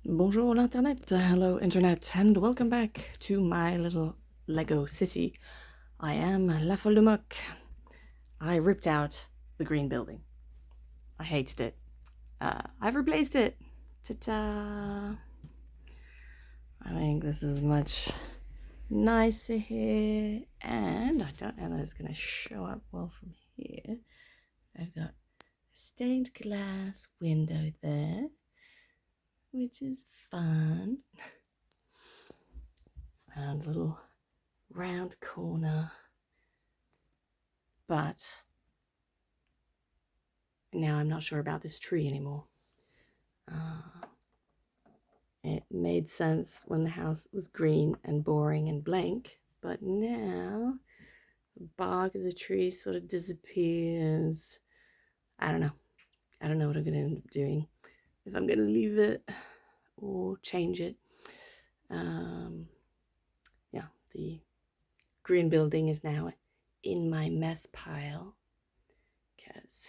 Bonjour l'internet, hello internet, and welcome back to my little Lego city. I am La Folle de Muck. I ripped out the green building. I hated it. I've replaced it. Ta-da! I think this is much nicer here, and I don't know that it's going to show up well from here. I've got a stained glass window there, which is fun. And a little round corner. But now I'm not sure about this tree anymore. It made sense when the house was green and boring and blank, but now the bark of the tree sort of disappears. I don't know. I don't know what I'm going to end up doing. If I'm going to leave it or change it. Yeah, the green building is now in my mess pile because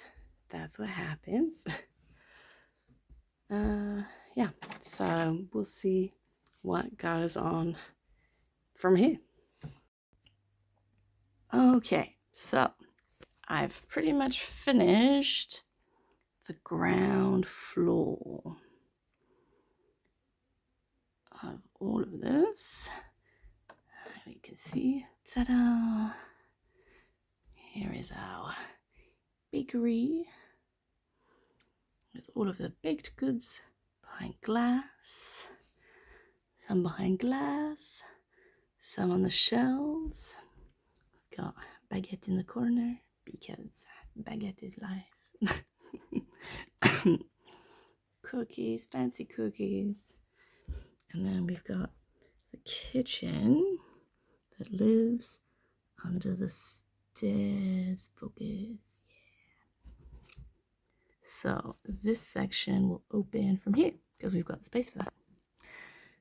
that's what happens. Yeah, so we'll see what goes on from here. Okay, so I've pretty much finished the ground floor of all of this. You can see, ta-da! Here is our bakery with all of the baked goods behind glass, some behind glass, some on the shelves. We've got baguette in the corner because baguette is life. Cookies, fancy cookies. And then we've got the kitchen that lives under the stairs. Focus. So this section will open from here because we've got the space for that.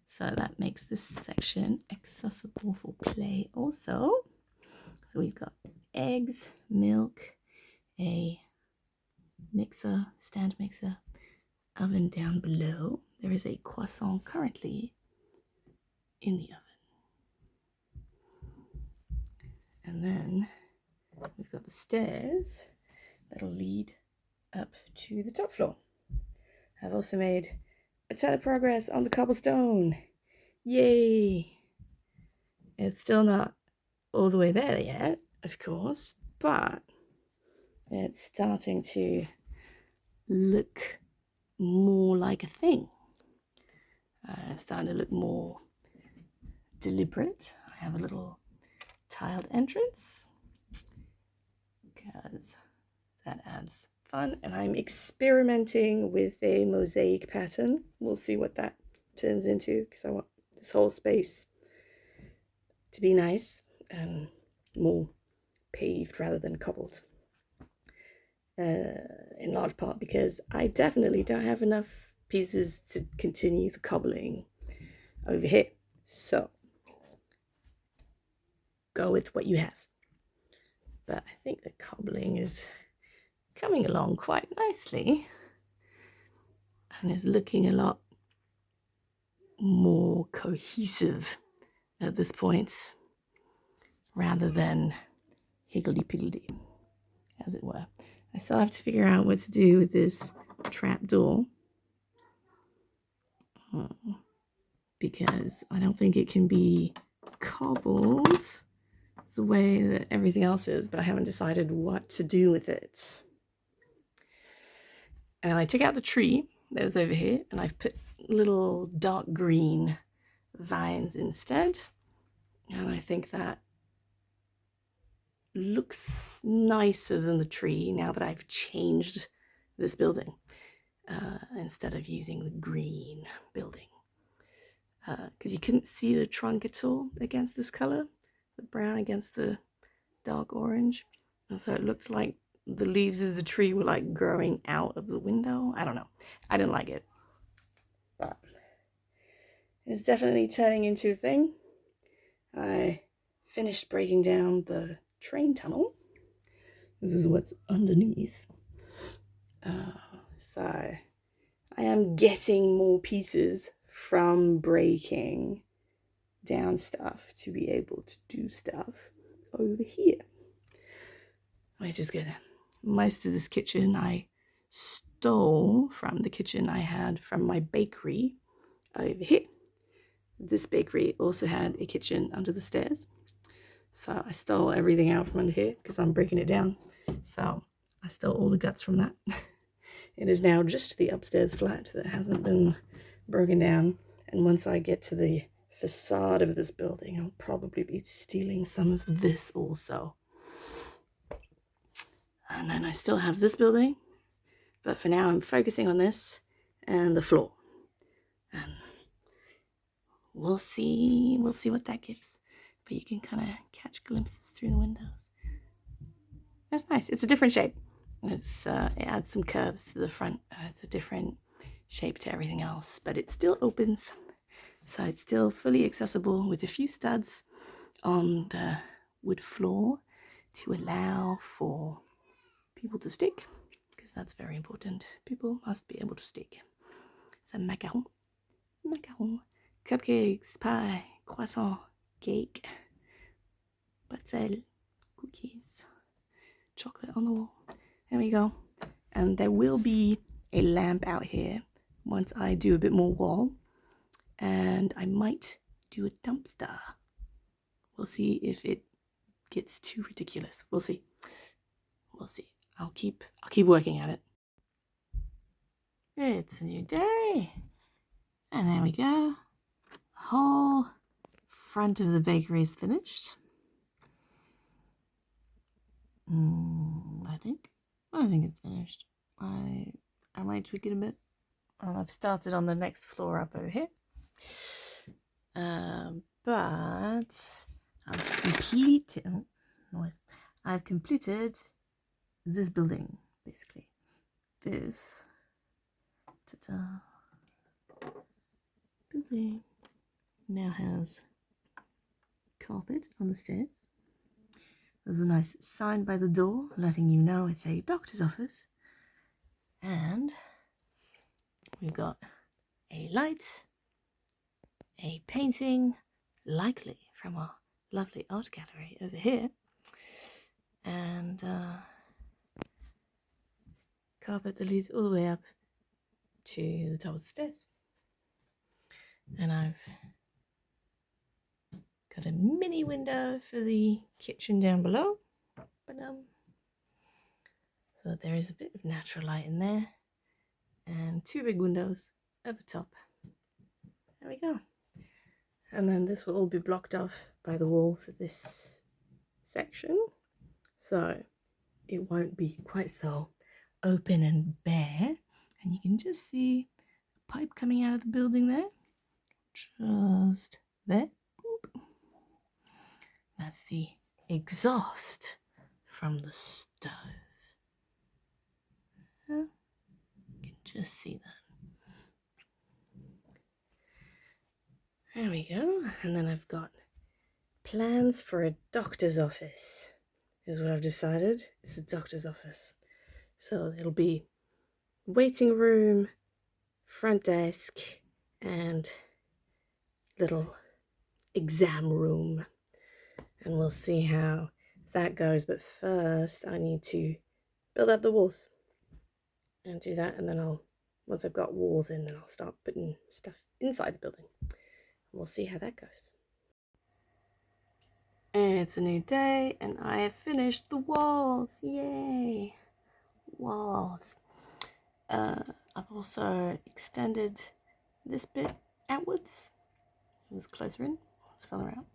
So that makes this section accessible for play also. So we've got eggs, milk, a mixer, stand mixer, oven down below. There is a croissant currently in the oven. And then we've got the stairs that'll lead up to the top floor. I've also made a ton of progress on the cobblestone. Yay! It's still not all the way there yet, of course, but it's starting to look more like a thing. It's starting to look more deliberate. I have a little tiled entrance because that adds fun, and I'm experimenting with a mosaic pattern. We'll see what that turns into because I want this whole space to be nice and more paved rather than cobbled. In large part because I definitely don't have enough pieces to continue the cobbling over here. So go with what you have. But I think the cobbling is coming along quite nicely and is looking a lot more cohesive at this point rather than higgledy-piggledy, as it were. I still have to figure out what to do with this trapdoor because I don't think it can be cobbled the way that everything else is, but I haven't decided what to do with it. And I took out the tree that was over here and I've put little dark green vines instead. And I think that looks nicer than the tree now that I've changed this building instead of using the green building. Because you couldn't see the trunk at all against this color, the brown against the dark orange. And so it looked like the leaves of the tree were like growing out of the window. I don't know. I didn't like it. But it's definitely turning into a thing. I finished breaking down the train tunnel. This is what's underneath. So I am getting more pieces from breaking down stuff to be able to do stuff over here, which is good. Most of this kitchen I stole from the kitchen I had from my bakery over here. This bakery also had a kitchen under the stairs, so I stole everything out from under here because I'm breaking it down. So I stole all the guts from that. It is now just the upstairs flat that hasn't been broken down, and once I get to the facade of this building, I'll probably be stealing some of this also. And then I still have this building, but for now I'm focusing on this and the floor. And we'll see what that gives. But you can kind of catch glimpses through the windows. That's nice. It's a different shape. It adds some curves to the front. It's a different shape to everything else, but it still opens. So it's still fully accessible with a few studs on the wood floor to allow for people to stick, because that's very important. People must be able to stick. Some macaron, cupcakes, pie, croissant, cake, bretzel, cookies, chocolate on the wall. There we go. And there will be a lamp out here once I do a bit more wall. And I might do a dumpster. We'll see if it gets too ridiculous. We'll see. I'll keep working at it. It's a new day. And there we go. The whole front of the bakery is finished. I think it's finished. I might tweak it a bit. I've started on the next floor up over here. But I've completed this building, basically. This building now has carpet on the stairs. There's a nice sign by the door letting you know it's a doctor's office. And we've got a light, a painting, likely from our lovely art gallery over here, and carpet that leads all the way up to the top of the stairs. And I've got a mini window for the kitchen down below, so there is a bit of natural light in there, and two big windows at the top. There we go. And then this will all be blocked off by the wall for this section, so it won't be quite so open and bare. And you can just see a pipe coming out of the building there, just there. Boop. That's the exhaust from the stove. You can just see that. There we go. And then I've got plans for a doctor's office, is what I've decided. It's a doctor's office. So it'll be waiting room, front desk, and little exam room. And we'll see how that goes. But first I need to build up the walls and do that. And then once I've got walls in, then I'll start putting stuff inside the building. We'll see how that goes. It's a new day and I have finished the walls. Yay! Walls. I've also extended this bit outwards. It was closer in. It's further out.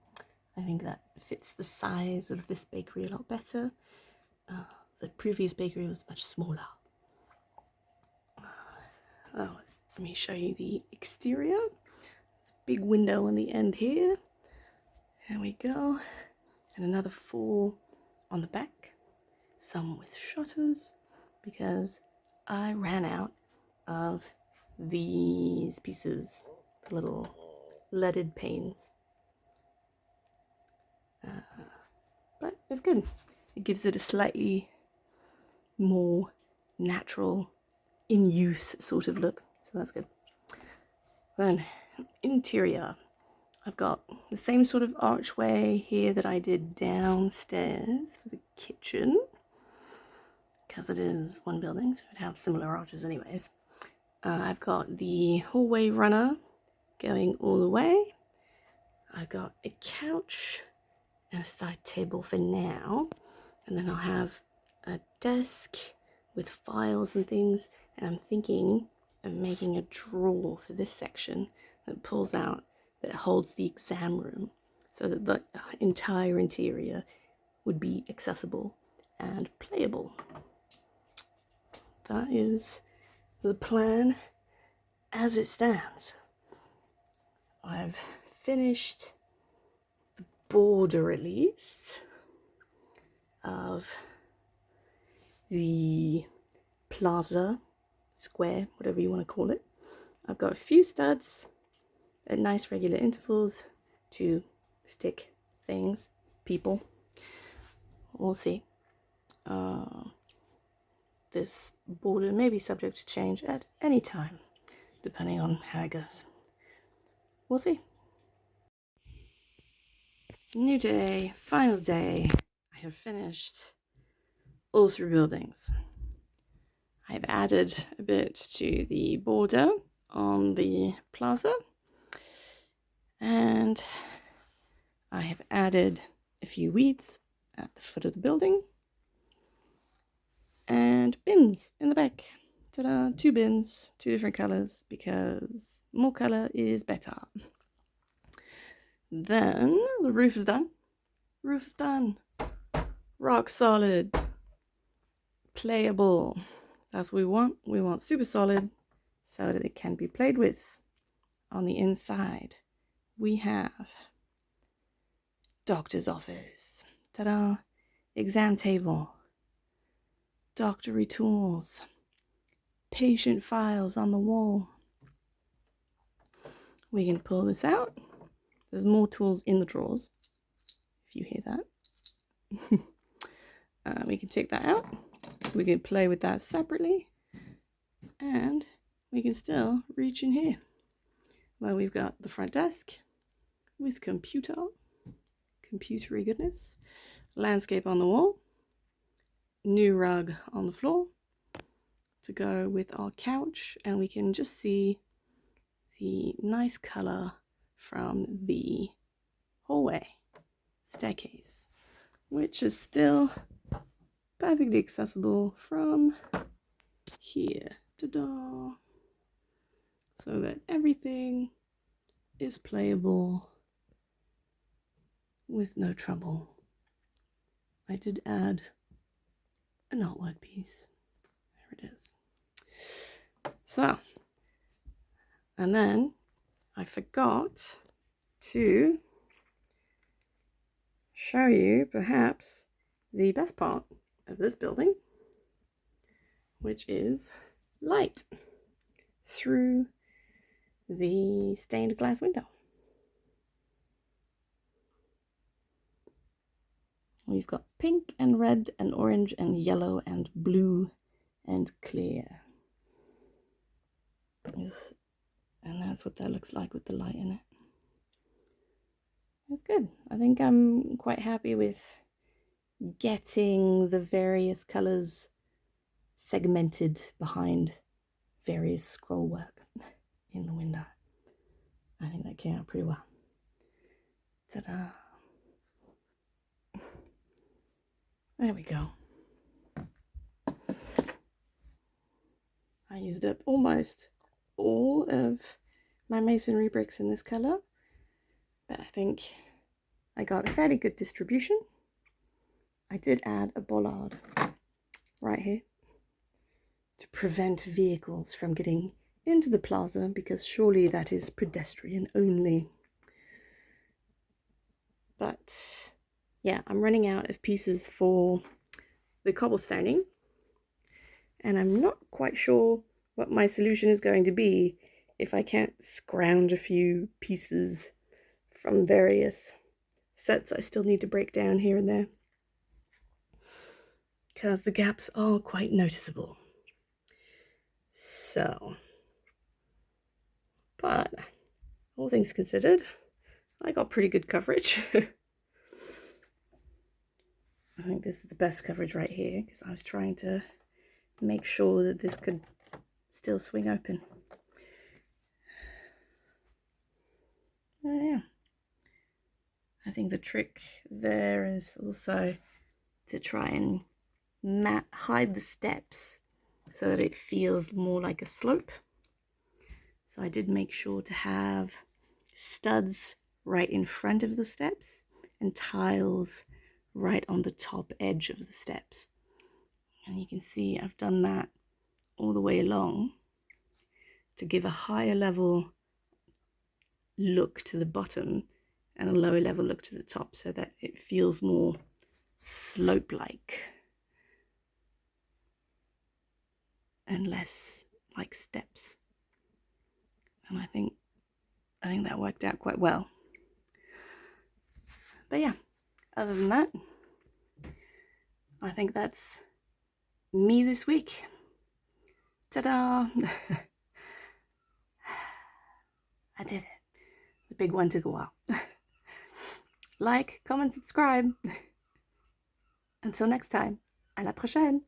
I think that fits the size of this bakery a lot better. The previous bakery was much smaller. Let me show you the exterior. Big window on the end here. There we go. And another 4 on the back. Some with shutters, because I ran out of these pieces, the little leaded panes. But it's good. It gives it a slightly more natural, in use sort of look. So that's good. Then interior. I've got the same sort of archway here that I did downstairs for the kitchen, because it is one building, so it would have similar arches anyways. I've got the hallway runner going all the way. I've got a couch and a side table for now, and then I'll have a desk with files and things, and I'm thinking of making a drawer for this section that pulls out, that holds the exam room, so that the entire interior would be accessible and playable. That is the plan as it stands. I've finished the border, at least, of the plaza, square, whatever you want to call it. I've got a few studs at nice regular intervals to stick things, people. We'll see. This border may be subject to change at any time, depending on how it goes. We'll see. New day, final day. I have finished all 3 buildings. I've added a bit to the border on the plaza, and I have added a few weeds at the foot of the building, and bins in the back. Ta-da! 2 bins, 2 different colors, because more color is better. Then the roof is done. Roof is done. Rock solid. Playable. That's what we want. We want super solid so that it can be played with. On the inside, we have doctor's office. Ta-da! Exam table. Doctory tools. Patient files on the wall. We can pull this out. There's more tools in the drawers, if you hear that. We can take that out. We can play with that separately. And we can still reach in here, where we've got the front desk with computery goodness, landscape on the wall, new rug on the floor to go with our couch, and we can just see the nice color from the hallway staircase, which is still perfectly accessible from here. Ta-da! So that everything is playable with no trouble. I did add an artwork piece. There it is. So, and then I forgot to show you perhaps the best part of this building, which is light through the stained glass window. We've got pink and red and orange and yellow and blue and clear. And that's what that looks like with the light in it. It's good. I think I'm quite happy with getting the various colors segmented behind various scroll work in the window. I think that came out pretty well. Ta-da! There we go. I used up almost all of my masonry bricks in this color, but I think I got a fairly good distribution. I did add a bollard right here to prevent vehicles from getting into the plaza, because surely that is pedestrian only. But yeah, I'm running out of pieces for the cobblestoning, and I'm not quite sure what my solution is going to be if I can't scrounge a few pieces from various sets I still need to break down here and there, because the gaps are quite noticeable. So, but all things considered, I got pretty good coverage. I think this is the best coverage right here because I was trying to make sure that this could still swing open. Oh yeah. I think the trick there is also to try and hide the steps so that it feels more like a slope. So I did make sure to have studs right in front of the steps and tiles right on the top edge of the steps. And you can see I've done that all the way along to give a higher level look to the bottom and a lower level look to the top so that it feels more slope-like and less like steps. And I think that worked out quite well. But yeah, other than that, I think that's me this week. Ta-da! I did it. The big one took a while. Like, comment, subscribe. Until next time, à la prochaine!